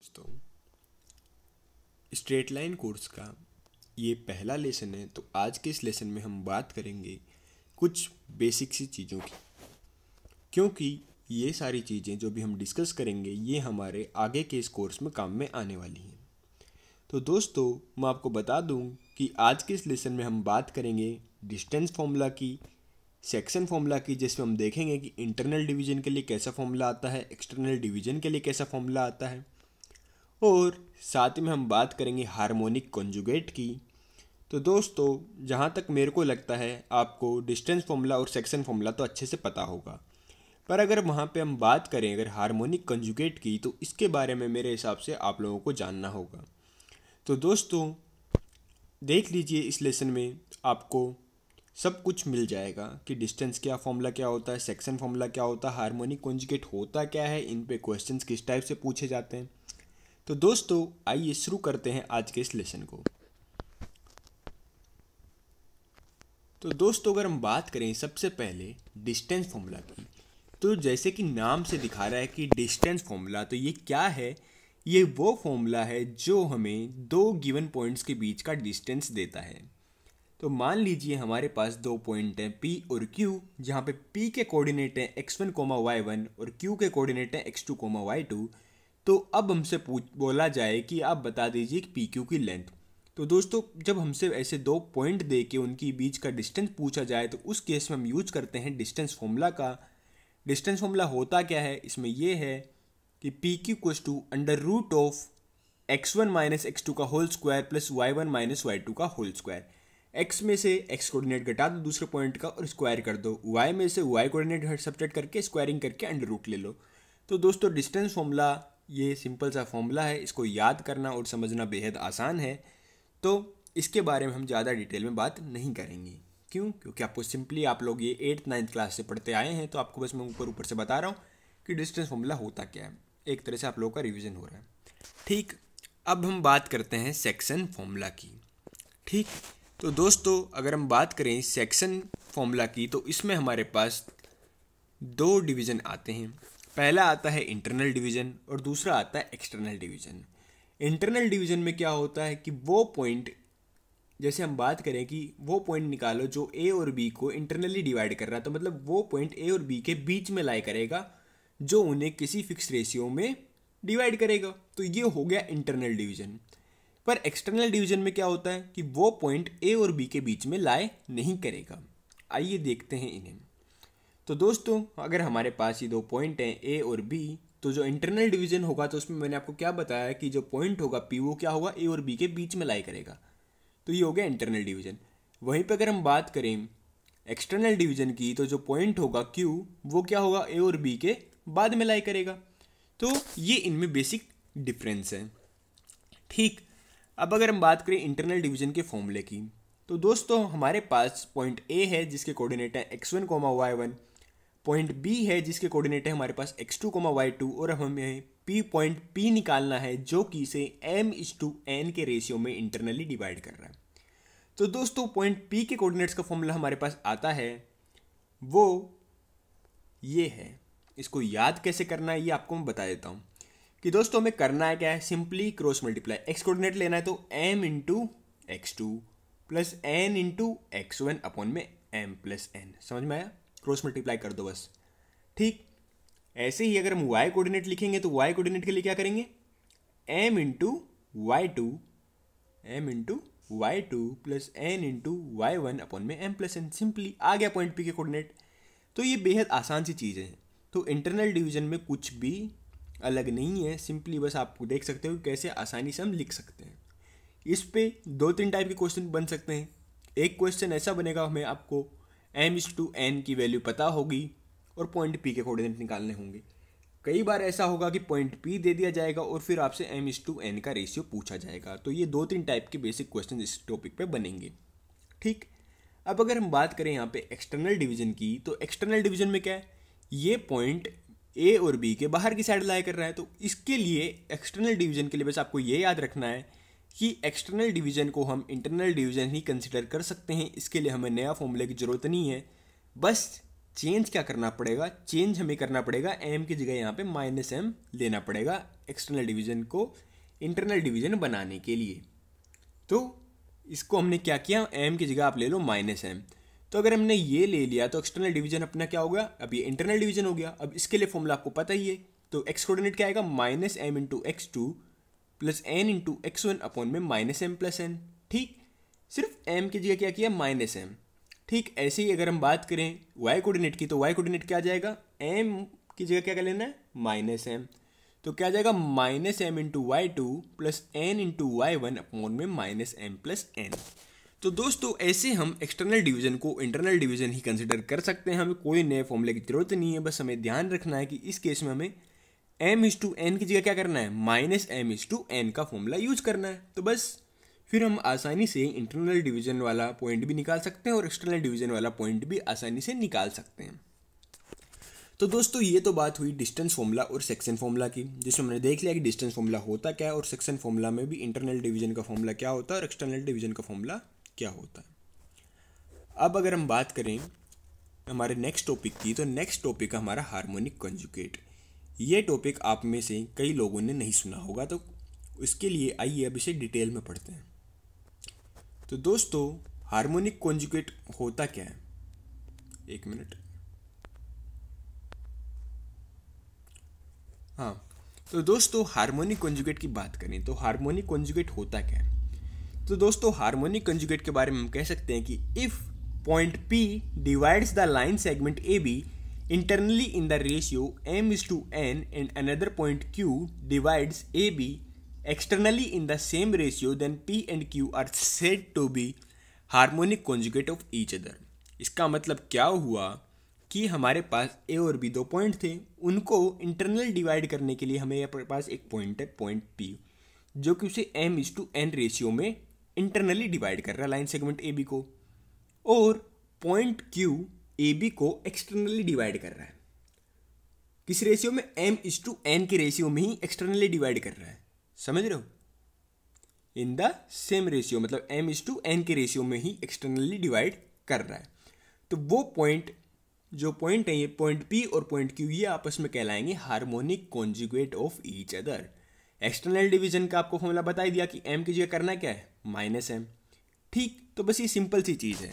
दोस्तों, straight line course का ये पहला लेसन है। तो आज के इस लेसन में हम बात करेंगे कुछ बेसिक सी चीज़ों की, क्योंकि ये सारी चीज़ें जो भी हम डिस्कस करेंगे ये हमारे आगे के इस कोर्स में काम में आने वाली हैं। तो दोस्तों, मैं आपको बता दूं कि आज के इस लेसन में हम बात करेंगे डिस्टेंस फॉर्मूला की, सेक्शन फॉर्मूला की, जिसमें हम देखेंगे कि इंटरनल डिवीजन के लिए कैसा फॉर्मूला आता है, एक्सटर्नल डिवीजन के लिए कैसा फॉर्मूला आता है, और साथ में हम बात करेंगे हार्मोनिक कॉन्जुगेट की। तो दोस्तों, जहाँ तक मेरे को लगता है आपको डिस्टेंस फॉर्मूला और सेक्शन फॉर्मूला तो अच्छे से पता होगा, पर अगर वहाँ पे हम बात करें अगर हार्मोनिक कॉन्जुगेट की, तो इसके बारे में मेरे हिसाब से आप लोगों को जानना होगा। तो दोस्तों, देख लीजिए इस लेसन में आपको सब कुछ मिल जाएगा कि डिस्टेंस क्या फॉर्मूला क्या होता है, सेक्शन फॉर्मूला क्या होता है, हार्मोनिक कॉन्जुगेट होता क्या है, इन पे क्वेश्चंस किस टाइप से पूछे जाते हैं। तो दोस्तों, आइए शुरू करते हैं आज के इस लेसन को। तो दोस्तों, अगर हम बात करें सबसे पहले डिस्टेंस फॉर्मूला की, तो जैसे कि नाम से दिखा रहा है कि डिस्टेंस फॉर्मूला, तो ये क्या है? ये वो फॉर्मूला है जो हमें दो गिवन पॉइंट्स के बीच का डिस्टेंस देता है। तो मान लीजिए हमारे पास दो पॉइंट हैं P और Q, जहाँ पे P के कोऑर्डिनेट हैं x1, y1 और Q के कोऑर्डिनेट हैं x2, y2। तो अब हमसे बोला जाए कि आप बता दीजिए कि PQ की लेंथ। तो दोस्तों, जब हमसे ऐसे दो पॉइंट दे के उनकी बीच का डिस्टेंस पूछा जाए तो उस केस में हम यूज करते हैं डिस्टेंस फॉर्मूला का। डिस्टेंस फॉर्मूला होता क्या है? इसमें यह है कि PQ equals to under root of x1 minus x2 का whole square plus y1 minus y2 का होल स्क्वायर। x में से x कोऑर्डिनेट घटा दो दूसरे पॉइंट का और स्क्वायर कर दो, y में से y कोऑर्डिनेट सब्ट्रैक्ट करके स्क्वायरिंग करके अंडर रूट ले लो। तो दोस्तों, डिस्टेंस फॉर्मूला ये सिंपल सा फॉर्मूला है, इसको याद करना और समझना बेहद आसान है। तो इसके बारे में हम ज़्यादा डिटेल में बात नहीं करेंगे। क्यों? क्योंकि आपको सिंपली आप लोग ये 8th-9th क्लास से पढ़ते आए हैं, तो आपको बस मैं ऊपर ऊपर से बता रहा हूँ कि डिस्टेंस फॉर्मूला होता क्या है। एक तरह से आप लोगों का रिविजन हो रहा है। ठीक, अब हम बात करते हैं सेक्शन फॉर्मूला की। ठीक, तो दोस्तों, अगर हम बात करें सेक्शन फॉर्मूला की, तो इसमें हमारे पास दो डिवीज़न आते हैं। पहला आता है इंटरनल डिवीज़न और दूसरा आता है एक्सटर्नल डिवीज़न। इंटरनल डिवीज़न में क्या होता है कि वो पॉइंट, जैसे हम बात करें कि वो पॉइंट निकालो जो ए और बी को इंटरनली डिवाइड कर रहा है, तो मतलब वो पॉइंट ए और बी के बीच में लाई करेगा जो उन्हें किसी फिक्स रेशियो में डिवाइड करेगा। तो ये हो गया इंटरनल डिवीज़न। पर एक्सटर्नल डिवीज़न में क्या होता है कि वो पॉइंट ए और बी के बीच में लाई नहीं करेगा। आइए देखते हैं इन्हें। तो दोस्तों, अगर हमारे पास ये दो पॉइंट हैं ए और बी, तो जो इंटरनल डिवीज़न होगा तो उसमें मैंने आपको क्या बताया कि जो पॉइंट होगा पी, वो क्या होगा? ए और बी के बीच में लाई करेगा। तो ये हो गया इंटरनल डिवीज़न। वहीं पे अगर हम बात करें एक्सटर्नल डिवीज़न की, तो जो पॉइंट होगा क्यू, वो क्या होगा? ए और बी के बाद में लाई करेगा। तो ये इनमें बेसिक डिफरेंस है। ठीक, अब अगर हम बात करें इंटरनल डिवीज़न के फॉर्मूले की, तो दोस्तों हमारे पास पॉइंट ए है जिसके कोऑर्डिनेट है x1, y1, पॉइंट बी है जिसके कोऑर्डिनेट है हमारे पास x2, y2, और अब हमें पॉइंट P निकालना है जो कि इसे m/n के रेशियो में इंटरनली डिवाइड कर रहा है। तो दोस्तों, पॉइंट P के कोऑर्डिनेट्स का फॉर्मूला हमारे पास आता है, वो ये है। इसको याद कैसे करना है ये आपको मैं बता देता हूँ कि दोस्तों हमें करना है क्या है, simply cross multiply. X coordinate लेना है तो m into x2 plus n into x1 upon में m प्लस n। समझ में आया? क्रॉस मल्टीप्लाई कर दो बस। ठीक, ऐसे ही अगर हम y कोऑर्डिनेट लिखेंगे तो y कोऑर्डिनेट के लिए क्या करेंगे? m into y2 plus n into y1 upon में m प्लस n। सिंपली आ गया पॉइंट P के कोऑर्डिनेट। तो ये बेहद आसान सी चीज़ है। तो इंटरनल डिवीज़न में कुछ भी अलग नहीं है, सिंपली बस आप देख सकते हो कैसे आसानी से हम लिख सकते हैं। इस पे 2-3 टाइप के क्वेश्चन बन सकते हैं। एक क्वेश्चन ऐसा बनेगा, हमें आपको m/n की वैल्यू पता होगी और पॉइंट P के कोऑर्डिनेट निकालने होंगे। कई बार ऐसा होगा कि पॉइंट P दे दिया जाएगा और फिर आपसे m/n का रेशियो पूछा जाएगा। तो ये 2-3 टाइप के बेसिक क्वेश्चन इस टॉपिक पे बनेंगे। ठीक, अब अगर हम बात करें यहाँ पे एक्सटर्नल डिवीज़न की, तो एक्सटर्नल डिवीज़न में क्या है? ये पॉइंट ए और बी के बाहर की साइड लाई कर रहा है। तो इसके लिए एक्सटर्नल डिवीज़न के लिए बस आपको ये याद रखना है कि एक्सटर्नल डिवीज़न को हम इंटरनल डिवीज़न ही कंसिडर कर सकते हैं। इसके लिए हमें नया फॉर्मूले की ज़रूरत नहीं है, बस चेंज क्या करना पड़ेगा, चेंज हमें करना पड़ेगा m की जगह यहाँ पे -m लेना पड़ेगा एक्सटर्नल डिवीजन को इंटरनल डिवीजन बनाने के लिए। तो इसको हमने क्या किया, m की जगह आप ले लो -m। तो अगर हमने ये ले लिया तो एक्सटर्नल डिवीजन अपना क्या होगा, अब ये इंटरनल डिवीजन हो गया। अब इसके लिए फॉर्मूला आपको पता ही है, तो x कोऑर्डिनेट क्या आएगा, -m into x2 plus n into x1 upon में -m प्लस n। ठीक, सिर्फ m की जगह क्या किया, -m। ठीक, ऐसे ही अगर हम बात करें y कोऑर्डिनेट की, तो y कोऑर्डिनेट क्या आ जाएगा, m की जगह क्या कर लेना है, -m। तो क्या आ जाएगा, -m into y2 plus n into y1 upon में -m प्लस n। तो दोस्तों ऐसे हम एक्सटर्नल डिवीजन को इंटरनल डिवीजन ही कंसिडर कर सकते हैं, हमें कोई नए फॉर्मूले की जरूरत नहीं है। बस हमें ध्यान रखना है कि इस केस में हमें m/n की जगह क्या करना है, -m/n का फॉर्मूला यूज करना है। तो बस फिर हम आसानी से इंटरनल डिवीजन वाला पॉइंट भी निकाल सकते हैं और एक्सटर्नल डिवीजन वाला पॉइंट भी आसानी से निकाल सकते हैं। तो दोस्तों ये तो बात हुई डिस्टेंस फॉर्मूला और सेक्शन फॉर्मूला की, जिसमें हमने देख लिया कि डिस्टेंस फॉर्मूला होता क्या है और सेक्शन फॉर्मूला में भी इंटरनल डिवीजन का फॉर्मूला क्या होता है और एक्सटर्नल डिवीजन का फॉर्मूला क्या होता है। अब अगर हम बात करें हमारे नेक्स्ट टॉपिक की, तो नेक्स्ट टॉपिक है हमारा हार्मोनिक कॉन्जुगेट। ये टॉपिक आप में से कई लोगों ने नहीं सुना होगा, तो इसके लिए आइए अब इसे डिटेल में पढ़ते हैं। तो दोस्तों हार्मोनिक कॉन्जुगेट होता क्या है, एक मिनट, हाँ। तो दोस्तों हार्मोनिक कॉन्जुगेट की बात करें तो हार्मोनिक कॉन्जुगेट होता क्या है। तो दोस्तों हार्मोनिक कॉन्जुगेट के बारे में हम कह सकते हैं कि if point P divides the line segment AB internally in the ratio m/n and another point Q divides AB externally in the same ratio, then P and Q are said to be harmonic conjugate of each other। इसका मतलब क्या हुआ कि हमारे पास A और B दो point थे, उनको इंटरनल डिवाइड करने के लिए हमें अपने पास एक पॉइंट है पॉइंट P, जो कि उसे m/n रेशियो में इंटरनली डिवाइड कर रहा है लाइन सेगमेंट AB को, और पॉइंट Q AB को एक्सटर्नली डिवाइड कर रहा है। किस रेशियो में, m/n के रेशियो में ही एक्सटर्नली डिवाइड कर रहा है, समझ रहे हो, इन द सेम रेशियो, मतलब m/n के रेशियो में ही एक्सटर्नली डिवाइड कर रहा है। तो वो पॉइंट, जो पॉइंट है ये पॉइंट P और पॉइंट Q, ये आपस में कहलाएंगे harmonic conjugate of each other. External division का आपको फॉर्मूला बता ही दिया कि m की जगह करना क्या है, -m। ठीक, तो बस ये सिंपल सी चीज है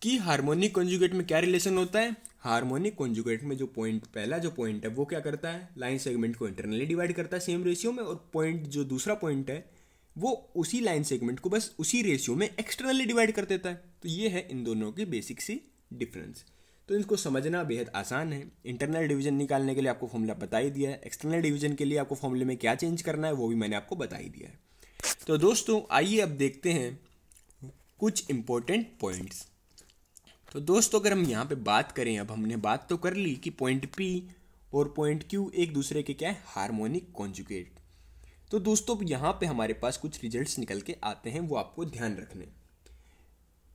कि हार्मोनिक कॉन्जुगेट में क्या रिलेशन होता है। हार्मोनिक कॉन्जुगेट में जो पॉइंट, पहला जो पॉइंट है वो क्या करता है, लाइन सेगमेंट को इंटरनली डिवाइड करता है सेम रेशियो में, और पॉइंट जो दूसरा पॉइंट है वो उसी लाइन सेगमेंट को बस उसी रेशियो में एक्सटर्नली डिवाइड कर देता है। तो ये है इन दोनों की बेसिक सी डिफरेंस। तो इनको समझना बेहद आसान है। इंटरनल डिवीजन निकालने के लिए आपको फॉर्मूला बता ही दिया है, एक्सटर्नल डिवीजन के लिए आपको फॉर्मूले में क्या चेंज करना है वो भी मैंने आपको बता ही दिया है। तो दोस्तों आइए अब देखते हैं कुछ इंपॉर्टेंट पॉइंट्स। तो दोस्तों अगर हम यहाँ पे बात करें, अब हमने बात तो कर ली कि पॉइंट P और पॉइंट Q एक दूसरे के क्या है, हार्मोनिक कॉन्जुगेट। तो दोस्तों यहाँ पे हमारे पास कुछ रिजल्ट्स निकल के आते हैं, वो आपको ध्यान रखने।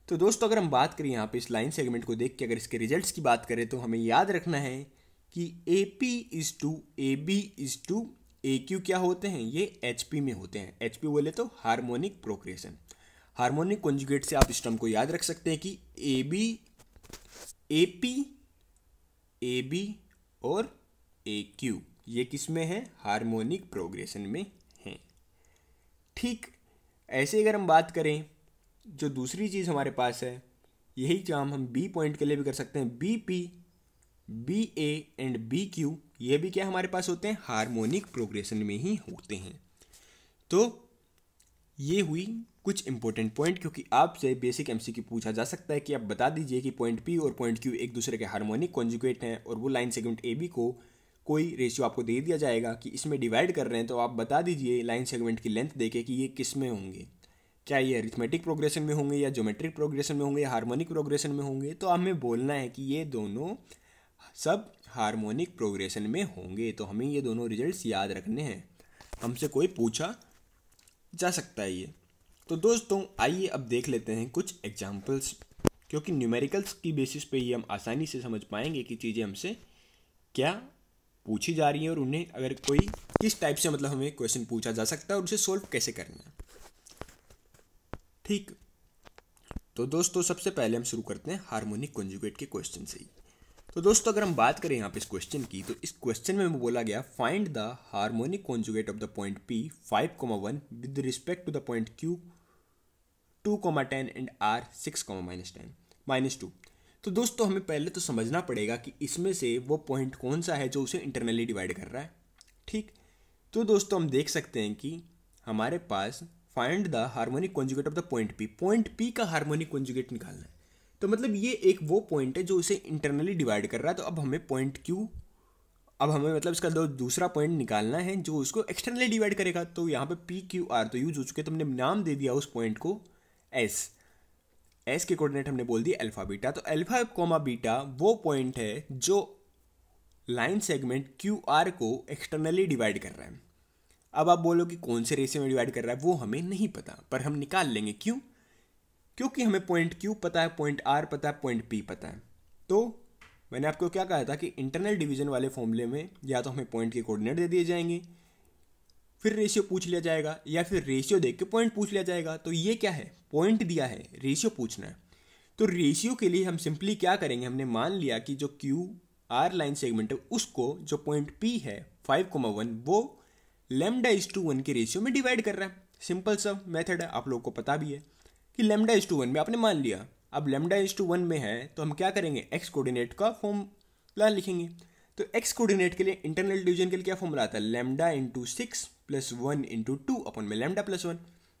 तो दोस्तों अगर हम बात करें यहाँ पे इस लाइन सेगमेंट को देख के अगर इसके रिजल्ट्स की बात करें, तो हमें याद रखना है कि AP/AB/AQ क्या होते हैं, ये HP में होते हैं। HP बोले तो हार्मोनिक प्रोग्रेशन। हार्मोनिक कॉन्जुगेट से आप इस टर्म को याद रख सकते हैं कि AP, AB और AQ ये किस में है, हार्मोनिक प्रोग्रेशन में है। ठीक, ऐसे अगर हम बात करें जो दूसरी चीज़ हमारे पास है, यही काम हम B पॉइंट के लिए भी कर सकते हैं। BP, BA एंड BQ ये भी क्या हमारे पास होते हैं, हार्मोनिक प्रोग्रेशन में ही होते हैं। तो ये हुई कुछ इंपॉर्टेंट पॉइंट, क्योंकि आपसे बेसिक MCQ पूछा जा सकता है कि आप बता दीजिए कि पॉइंट P और पॉइंट Q एक दूसरे के हार्मोनिक कॉन्जुगेट हैं, और वो लाइन सेगमेंट AB को कोई रेशियो आपको दे दिया जाएगा कि इसमें डिवाइड कर रहे हैं, तो आप बता दीजिए लाइन सेगमेंट की लेंथ देके कि ये किस में होंगे, क्या ये अरिथमेटिक प्रोग्रेशन में होंगे या ज्योमेट्रिक प्रोग्रेशन में होंगे या हार्मोनिक प्रोग्रेशन में होंगे। तो हमें बोलना है कि ये दोनों सब हार्मोनिक प्रोग्रेशन में होंगे। तो हमें ये दोनों रिजल्ट्स याद रखने हैं, हमसे कोई पूछा जा सकता है ये। तो दोस्तों आइए अब देख लेते हैं कुछ एग्जाम्पल्स, क्योंकि न्यूमेरिकल्स की बेसिस पे ही हम आसानी से समझ पाएंगे कि चीज़ें हमसे क्या पूछी जा रही हैं और उन्हें अगर कोई किस टाइप से, मतलब हमें क्वेश्चन पूछा जा सकता है और उसे सोल्व कैसे करना है। ठीक, तो दोस्तों सबसे पहले हम शुरू करते हैं हार्मोनिक कॉन्जुगेट के क्वेश्चन से ही। तो दोस्तों अगर हम बात करें यहाँ पे इस क्वेश्चन की, तो इस क्वेश्चन में बोला गया find the harmonic conjugate of the point P 5,1 with respect to the point Q 2,10 and R 6,-2। तो दोस्तों हमें पहले तो समझना पड़ेगा कि इसमें से वो पॉइंट कौन सा है जो उसे इंटरनली डिवाइड कर रहा है। ठीक, तो दोस्तों हम देख सकते हैं कि हमारे पास find the harmonic conjugate of the point P का हार्मोनिक कॉन्जुगेट निकालना है। तो मतलब ये एक वो पॉइंट है जो इसे इंटरनली डिवाइड कर रहा है। तो अब हमें पॉइंट Q, अब हमें मतलब इसका दूसरा पॉइंट निकालना है जो उसको एक्सटर्नली डिवाइड करेगा। तो यहाँ पे PQR तो यूज हो चुके, तो हमने नाम दे दिया उस पॉइंट को S के कोऑर्डिनेट हमने बोल दिया अल्फा बीटा। तो अल्फा कोमा बीटा वो पॉइंट है जो लाइन सेगमेंट QR को एक्सटर्नली डिवाइड कर रहा है। अब आप बोलो कि कौन से रेशियो में डिवाइड कर रहा है, वो हमें नहीं पता, पर हम निकाल लेंगे। क्यों? क्योंकि हमें पॉइंट Q पता है, पॉइंट R पता है, पॉइंट P पता है। तो मैंने आपको क्या कहा था कि इंटरनल डिवीजन वाले फॉर्मूले में या तो हमें पॉइंट के कोऑर्डिनेट दे दिए जाएंगे, फिर रेशियो पूछ लिया जाएगा, या फिर रेशियो देख के पॉइंट पूछ लिया जाएगा। तो ये क्या है, पॉइंट दिया है, रेशियो पूछना है। तो रेशियो के लिए हम सिंपली क्या करेंगे, हमने मान लिया कि जो QR लाइन सेगमेंट है उसको जो पॉइंट P है 5,1 वो λ:1 के रेशियो में डिवाइड कर रहा है। सिंपल सा मेथड है, आप लोगों को पता भी है कि λ:1 में आपने मान लिया। अब λ:1 में है तो हम क्या करेंगे, x कोऑर्डिनेट का फॉर्मूला लिखेंगे। तो x कोऑर्डिनेट के लिए इंटरनल डिवीजन के लिए क्या फॉर्मूला आता है, λ/6 + 1 × 2 अपन में λ+1।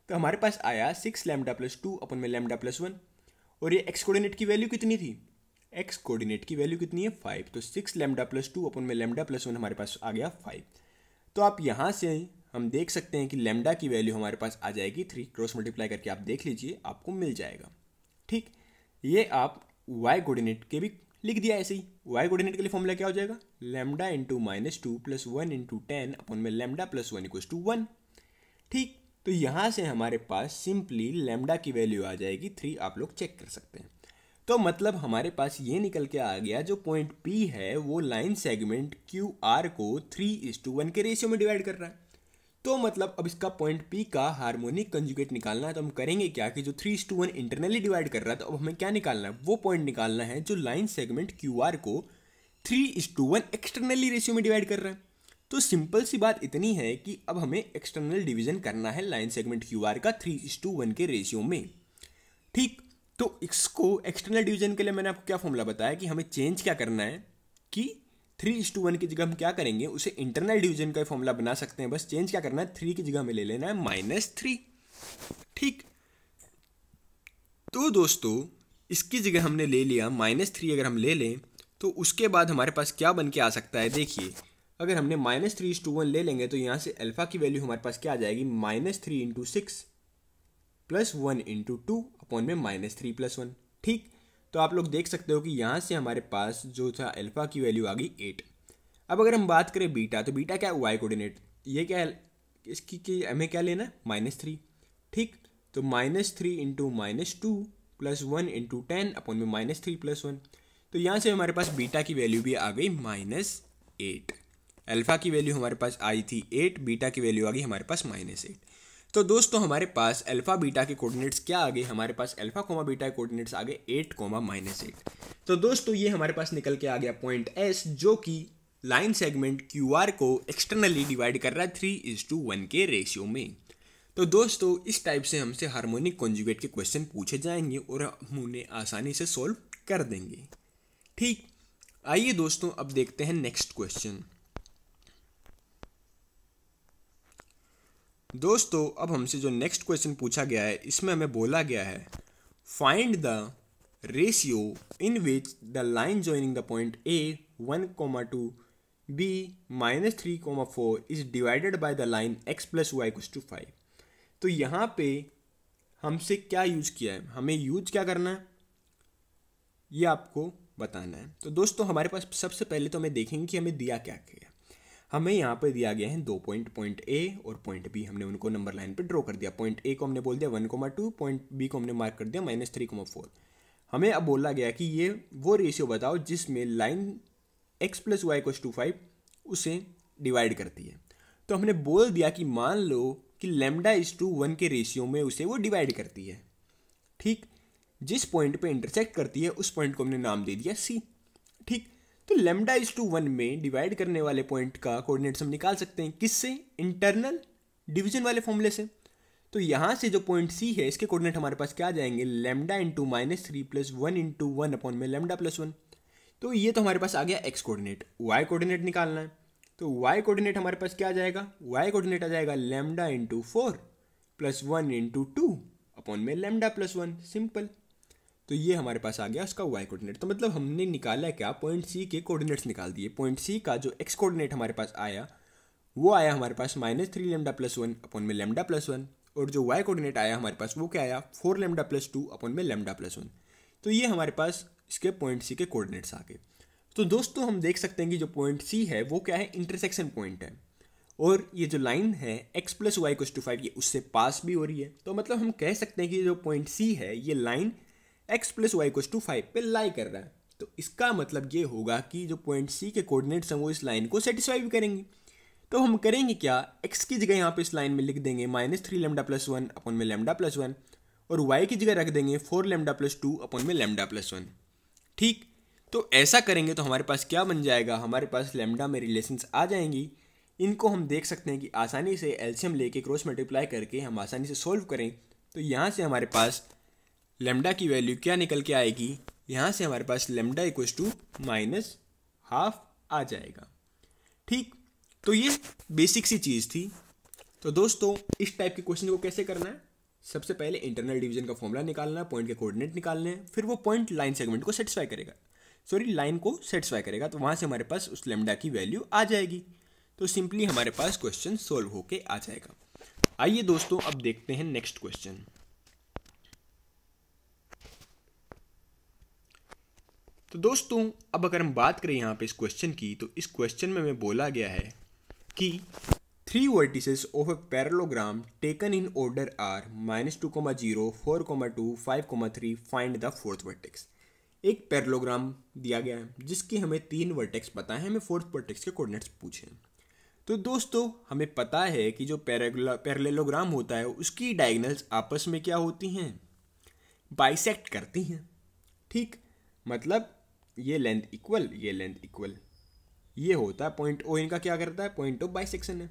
तो हमारे पास आया 6λ+2 अपन में λ+1। और ये x कोऑर्डिनेट की वैल्यू कितनी थी, x कोऑर्डिनेट की वैल्यू कितनी है 5। तो 6λ+2 अपन में λ+1 हमारे पास आ गया 5। तो आप यहाँ से हम देख सकते हैं कि लैम्डा की वैल्यू हमारे पास आ जाएगी 3। क्रॉस मल्टीप्लाई करके आप देख लीजिए, आपको मिल जाएगा। ठीक, ये आप y कोऑर्डिनेट के भी लिख दिया ऐसे ही। y कोऑर्डिनेट के लिए फॉर्मूला क्या हो जाएगा, λ/-2 + 1 × 10 अपन में λ+1 = 1। ठीक, तो यहाँ से हमारे पास सिंपली लैम्डा की वैल्यू आ जाएगी 3। आप लोग चेक कर सकते हैं। तो मतलब हमारे पास ये निकल के आ गया जो पॉइंट P है वो लाइन सेगमेंट QR को 3:1 के रेशियो में डिवाइड कर रहा है। तो मतलब अब इसका पॉइंट P का हार्मोनिक कंजुगेट निकालना है। तो हम करेंगे क्या कि जो 3:1 इंटरनली डिवाइड कर रहा है, तो अब हमें क्या निकालना है, वो पॉइंट निकालना है जो लाइन सेगमेंट QR को 3:1 एक्सटर्नली रेशियो में डिवाइड कर रहा है। तो सिंपल सी बात इतनी है कि अब हमें एक्सटर्नल डिवीजन करना है लाइन सेगमेंट QR का 3:1 के रेशियो में। ठीक, तो इसको एक्सटर्नल डिवीजन के लिए मैंने आपको क्या फॉर्मूला बताया कि हमें चेंज क्या करना है कि 3:1 की जगह हम क्या करेंगे, उसे इंटरनल डिवीजन का फॉर्मूला बना सकते हैं। बस चेंज क्या करना है, 3 की जगह में ले लेना है -3। ठीक, तो दोस्तों इसकी जगह हमने ले लिया -3। अगर हम ले लें तो उसके बाद हमारे पास क्या बन के आ सकता है, देखिए अगर हमने -3:1 ले लेंगे तो यहाँ से अल्फा की वैल्यू हमारे पास क्या आ जाएगी, -3 × 6 + 1 × 2 अपन में -3 + 1। ठीक, तो आप लोग देख सकते हो कि यहाँ से हमारे पास जो था अल्फा की वैल्यू आ गई 8। अब अगर हम बात करें बीटा, तो बीटा क्या है, y कोऑर्डिनेट। ये क्या है, इसकी कि हमें क्या लेना है, -3। ठीक, तो -3 × -2 + 1 × 10 अपन में -3 + 1। तो यहाँ से हमारे पास बीटा की वैल्यू भी आ गई -8। अल्फा की वैल्यू हमारे पास आई थी 8, बीटा की वैल्यू आ गई हमारे पास -8। तो दोस्तों हमारे पास अल्फा बीटा के कोऑर्डिनेट्स क्या आ गए, हमारे पास अल्फा कोमा बीटा के कोऑर्डिनेट्स आ गए 8, -8। तो दोस्तों ये हमारे पास निकल के आ गया पॉइंट S जो कि लाइन सेगमेंट QR को एक्सटर्नली डिवाइड कर रहा है 3:1 के रेशियो में। तो दोस्तों इस टाइप से हमसे हार्मोनिक कॉन्जुगेट के क्वेश्चन पूछे जाएंगे और हम उन्हें आसानी से सॉल्व कर देंगे। ठीक, आइए दोस्तों अब देखते हैं नेक्स्ट क्वेश्चन। दोस्तों अब हमसे जो नेक्स्ट क्वेश्चन पूछा गया है, इसमें हमें बोला गया है find the ratio in which the line joining the point A 1,2 B -3,4 is divided by the line x + y = 5। तो यहाँ पे हमसे क्या यूज किया है, हमें यूज क्या करना है ये आपको बताना है। तो दोस्तों हमारे पास सबसे पहले तो हमें देखेंगे कि हमें दिया क्या गया। हमें यहाँ पे दिया गया है 2 पॉइंट A और पॉइंट B। हमने उनको नंबर लाइन पे ड्रॉ कर दिया। पॉइंट A को हमने बोल दिया 1,2, पॉइंट B को हमने मार्क कर दिया -3,4। हमें अब बोला गया कि ये वो रेशियो बताओ जिसमें लाइन x + y = 5 उसे डिवाइड करती है। तो हमने बोल दिया कि मान लो कि λ:1 के रेशियो में उसे वो डिवाइड करती है। ठीक, जिस पॉइंट पे इंटरसेक्ट करती है उस पॉइंट को हमने नाम दे दिया सी। ठीक, तो λ/1 में डिवाइड करने वाले पॉइंट का कोऑर्डिनेट्स हम निकाल सकते हैं किससे, इंटरनल डिवीजन वाले फॉर्मूले से। तो यहाँ से जो पॉइंट सी है इसके कोऑर्डिनेट हमारे पास क्या आ जाएंगे, λ/-3 + 1/1 तो ये तो हमारे पास आ गया एक्स कोऑर्डिनेट। वाई कोऑर्डिनेट निकालना है, तो वाई कोऑर्डिनेट हमारे पास क्या आ जाएगा, वाई कोऑर्डिनेट आ जाएगा λ/4 + 1/2/λ+1, सिंपल। तो ये हमारे पास आ गया उसका वाई कोऑर्डिनेट। तो मतलब हमने निकाला क्या, पॉइंट सी के कोऑर्डिनेट्स निकाल दिए। पॉइंट सी का जो एक्स कोऑर्डिनेट हमारे पास आया वो आया हमारे पास -3λ+1/λ+1, और जो वाई कोऑर्डिनेट आया हमारे पास वो क्या आया, 4λ+2/λ+1। तो ये हमारे पास इसके पॉइंट सी के कोऑर्डिनेट्स आ गए। तो दोस्तों हम देख सकते हैं कि जो पॉइंट सी है वो क्या है, इंटरसेक्शन पॉइंट है, और ये जो लाइन है x + y = 5 ये उससे पास भी हो रही है। तो मतलब हम कह सकते हैं कि जो पॉइंट सी है ये लाइन x + y = 5 पे लाई कर रहा है। तो इसका मतलब ये होगा कि जो पॉइंट सी के कोऑर्डिनेट्स हैं वो इस लाइन को सेटिस्फाई भी करेंगे। तो हम करेंगे क्या, x की जगह यहाँ पे इस लाइन में लिख देंगे -3λ+1/λ+1, और y की जगह रख देंगे 4λ+2/λ+1। ठीक, तो ऐसा करेंगे तो हमारे पास क्या बन जाएगा, हमारे पास लैम्डा में रिलेशंस आ जाएंगी। इनको हम देख सकते हैं कि आसानी से एलसीएम लेके क्रॉस मल्टीप्लाई करके हम आसानी से सोल्व करें। तो यहाँ से हमारे पास लैम्डा की वैल्यू क्या निकल के आएगी, यहाँ से हमारे पास λ = -½ आ जाएगा। ठीक, तो ये बेसिक सी चीज़ थी। तो दोस्तों इस टाइप के क्वेश्चन को कैसे करना है, सबसे पहले इंटरनल डिवीजन का फॉर्मूला निकालना है, पॉइंट के कोऑर्डिनेट निकालने हैं, फिर वो पॉइंट लाइन सेगमेंट को सेटिस्फाई करेगा, लाइन को सेटिस्फाई करेगा, तो वहाँ से हमारे पास उस लैम्डा की वैल्यू आ जाएगी। तो सिंपली हमारे पास क्वेश्चन सोल्व होके आ जाएगा। आइए दोस्तों अब देखते हैं नेक्स्ट क्वेश्चन। तो दोस्तों अब अगर हम बात करें यहाँ पे इस क्वेश्चन की, तो इस क्वेश्चन में हमें बोला गया है कि 3 vertices of a parallelogram taken in order are -2, 0, 4, 2, 5, 3, find the fourth vertex। एक पैरेललोग्राम दिया गया है जिसके हमें 3 वर्टेक्स पता है, हमें फोर्थ वर्टेक्स के कोऑर्डिनेट्स पूछे। तो दोस्तों हमें पता है कि जो पैरेललोग्राम होता है उसकी डायगोनल्स आपस में क्या होती हैं, बाइसेक्ट करती हैं। ठीक, मतलब ये लेंथ इक्वल, ये लेंथ इक्वल, ये होता है पॉइंट ओ, इनका क्या करता है, पॉइंट ऑफ बाइसेक्शन है।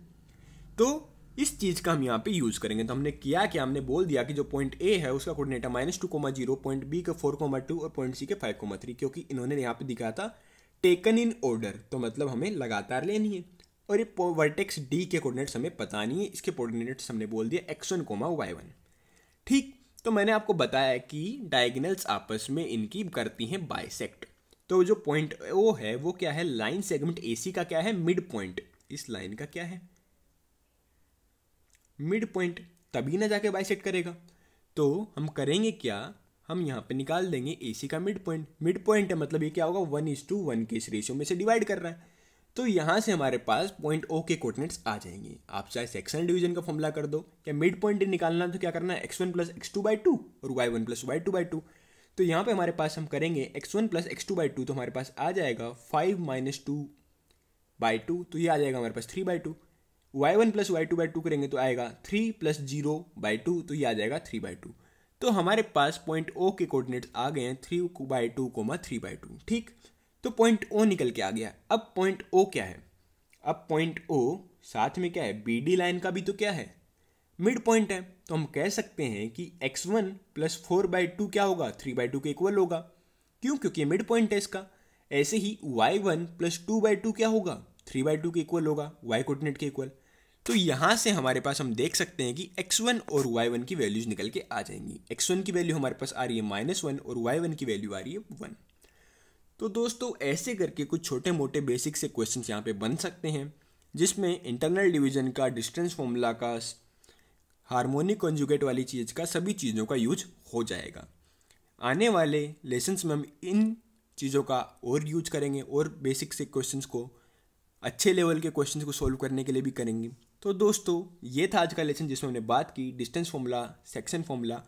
तो इस चीज़ का हम यहाँ पे यूज़ करेंगे। तो हमने किया कि हमने बोल दिया कि जो पॉइंट ए है उसका कोऑर्डिनेट है -2, 0, पॉइंट बी का 4, 2 और पॉइंट सी के 5, 3, क्योंकि इन्होंने यहाँ पे दिखा था टेकन इन ऑर्डर, तो मतलब हमें लगातार लेनी है। और ये वर्टेक्स डी के कोऑर्डिनेट्स हमें पता नहीं है, इसके कोऑर्डिनेट्स हमने बोल दिया x1, y1। ठीक, तो मैंने आपको बताया कि डायगोनल्स आपस में इनकी करती हैं बाइसेक्ट। तो जो पॉइंट ओ है वो क्या है, लाइन सेगमेंट एसी का क्या है, मिड पॉइंट, इस लाइन का क्या है, मिड पॉइंट, तभी ना जाके बाइसेक्ट करेगा। तो हम करेंगे क्या, हम यहाँ पे निकाल देंगे एसी का मिड पॉइंट। मिड पॉइंट है मतलब ये क्या होगा, 1:1 के इस रेशियो में से डिवाइड कर रहा है। तो यहाँ से हमारे पास पॉइंट ओ के कोऑर्डिनेट्स आ जाएंगे। आप चाहे सेक्शनल डिवीजन का फॉर्मूला कर दो, क्या मिड पॉइंट निकालना तो क्या करना है, x1 + x2/2 और y1 + y2/2। तो यहाँ पे हमारे पास हम करेंगे x1 + x2/2, तो हमारे पास आ जाएगा 5 - 2/2, तो ये आ जाएगा हमारे पास 3/2। y1 + y2/2 करेंगे तो आएगा 3 + 0/2, तो ये आ जाएगा 3/2। तो हमारे पास पॉइंट ओ के कोऑर्डिनेट्स आ गए हैं 3/2, 3/2। ठीक, तो पॉइंट ओ निकल के आ गया। अब पॉइंट ओ क्या है, अब पॉइंट ओ साथ में क्या है, बीडी लाइन का भी तो क्या है, मिड पॉइंट है। तो हम कह सकते हैं कि x1 + 4/2 क्या होगा, 3/2 के इक्वल होगा। क्यों, क्योंकि मिड पॉइंट है इसका। ऐसे ही y1 + 2/2 क्या होगा, 3/2 के इक्वल होगा, y कोऑर्डिनेट के इक्वल। तो यहाँ से हमारे पास हम देख सकते हैं कि x1 और y1 की वैल्यूज निकल के आ जाएंगी। x1 की वैल्यू हमारे पास आ रही है -1 और y1 की वैल्यू आ रही है 1। तो दोस्तों ऐसे करके कुछ छोटे मोटे बेसिक से क्वेश्चन यहाँ पे बन सकते हैं, जिसमें इंटरनल डिवीजन का, डिस्टेंस फॉर्मूला का, हार्मोनिक कॉन्जुगेट वाली चीज़ का, सभी चीज़ों का यूज हो जाएगा। आने वाले लेसन्स में हम इन चीज़ों का और यूज करेंगे और बेसिक से क्वेश्चंस को, अच्छे लेवल के क्वेश्चंस को सोल्व करने के लिए भी करेंगे। तो दोस्तों ये था आज का लेसन जिसमें हमने बात की distance formula, section formula,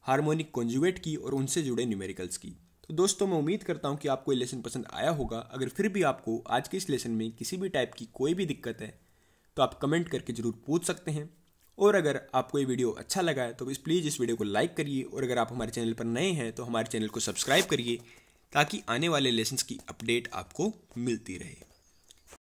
harmonic conjugate की और उनसे जुड़े न्यूमेरिकल्स की। तो दोस्तों मैं उम्मीद करता हूँ कि आपको ये लेसन पसंद आया होगा। अगर फिर भी आपको आज के इस लेसन में किसी भी टाइप की कोई भी दिक्कत है तो आप कमेंट करके ज़रूर पूछ सकते हैं। और अगर आपको ये वीडियो अच्छा लगा है तो प्लीज़ इस वीडियो को लाइक करिए, और अगर आप हमारे चैनल पर नए हैं तो हमारे चैनल को सब्सक्राइब करिए ताकि आने वाले लेसन्स की अपडेट आपको मिलती रहे।